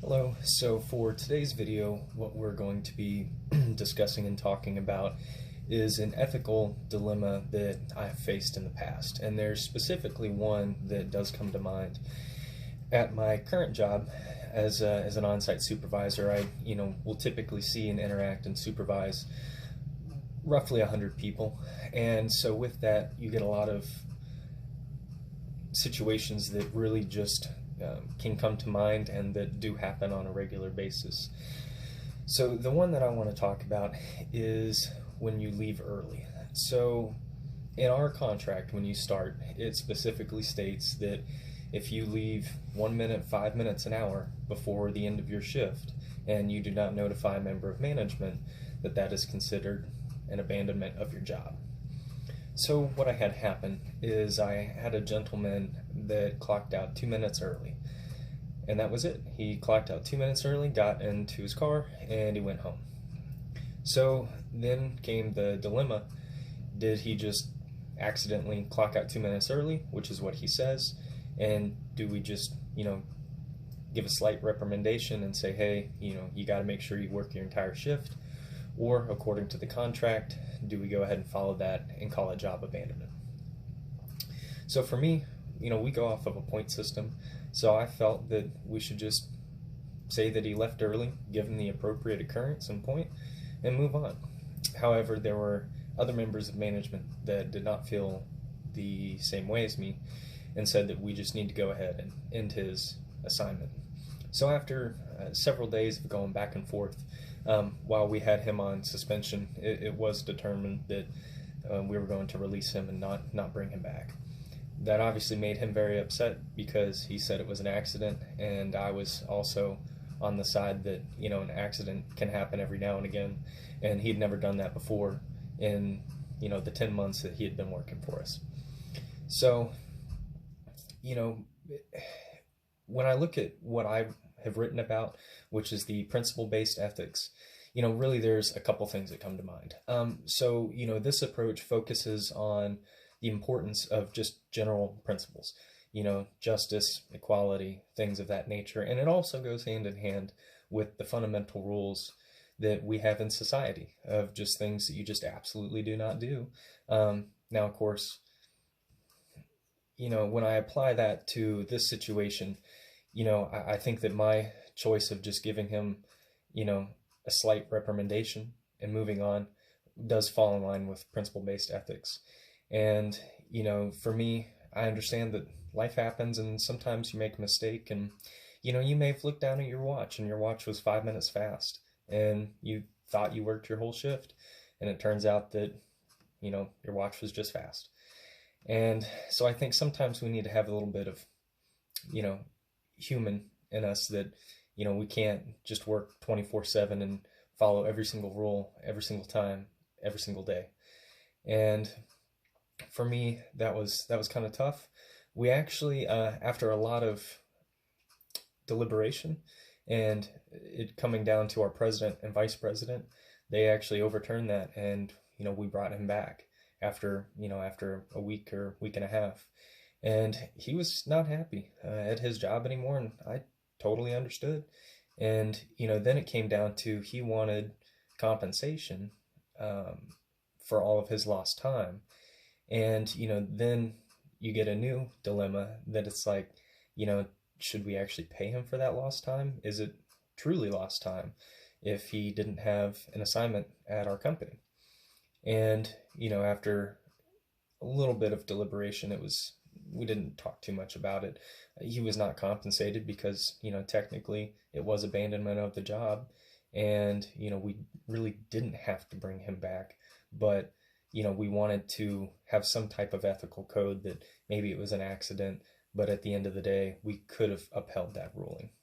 Hello, so for today's video, what we're going to be discussing and talking about is an ethical dilemma that I've faced in the past. And there's specifically one that does come to mind. At my current job, as an on-site supervisor, I will typically see and interact and supervise roughly 100 people. And so with that, you get a lot of situations that really just can come to mind and that do happen on a regular basis. So the one that I want to talk about is when you leave early. So in our contract, when you start, it specifically states that if you leave 1 minute, 5 minutes, an hour before the end of your shift and you do not notify a member of management, that is considered an abandonment of your job. So what I had happen is I had a gentleman that clocked out 2 minutes early, and that was it. He clocked out 2 minutes early, got into his car, and he went home. So then came the dilemma: did he just accidentally clock out 2 minutes early, which is what he says, and do we just give a slight reprimandation and say, hey, you got to make sure you work your entire shift? Or, according to the contract, do we go ahead and follow that and call it job abandonment? So for me, we go off of a point system, so I felt that we should just say that he left early, give him the appropriate occurrence and point, and move on. However, there were other members of management that did not feel the same way as me and said that we just need to go ahead and end his assignment. So after several days of going back and forth, while we had him on suspension, it was determined that we were going to release him and not bring him back. That obviously made him very upset because he said it was an accident, and I was also on the side that an accident can happen every now and again, and he'd never done that before in the 10 months that he had been working for us. So when I look at what I have written about, which is the principle-based ethics, really there's a couple things that come to mind. So this approach focuses on the importance of just general principles, justice, equality, things of that nature. And it also goes hand in hand with the fundamental rules that we have in society of just things that you just absolutely do not do. Now, of course, when I apply that to this situation, I think that my choice of just giving him, a slight reprimandation and moving on does fall in line with principle-based ethics. And, for me, I understand that life happens and sometimes you make a mistake, and, you may have looked down at your watch and your watch was 5 minutes fast and you thought you worked your whole shift, and it turns out that, your watch was just fast. And so I think sometimes we need to have a little bit of, human in us, that, we can't just work 24/7 and follow every single rule, every single time, every single day. And for me, that was kind of tough. We actually, after a lot of deliberation and it coming down to our president and vice president, they actually overturned that, and, we brought him back after a week or week and a half. And he was not happy at his job anymore, and I totally understood. And, then it came down to he wanted compensation for all of his lost time. And, then you get a new dilemma that it's like, should we actually pay him for that lost time? Is it truly lost time if he didn't have an assignment at our company? And, after a little bit of deliberation, we didn't talk too much about it. He was not compensated because, technically it was abandonment of the job, and, we really didn't have to bring him back. But, we wanted to have some type of ethical code that maybe it was an accident, but at the end of the day, we could have upheld that ruling.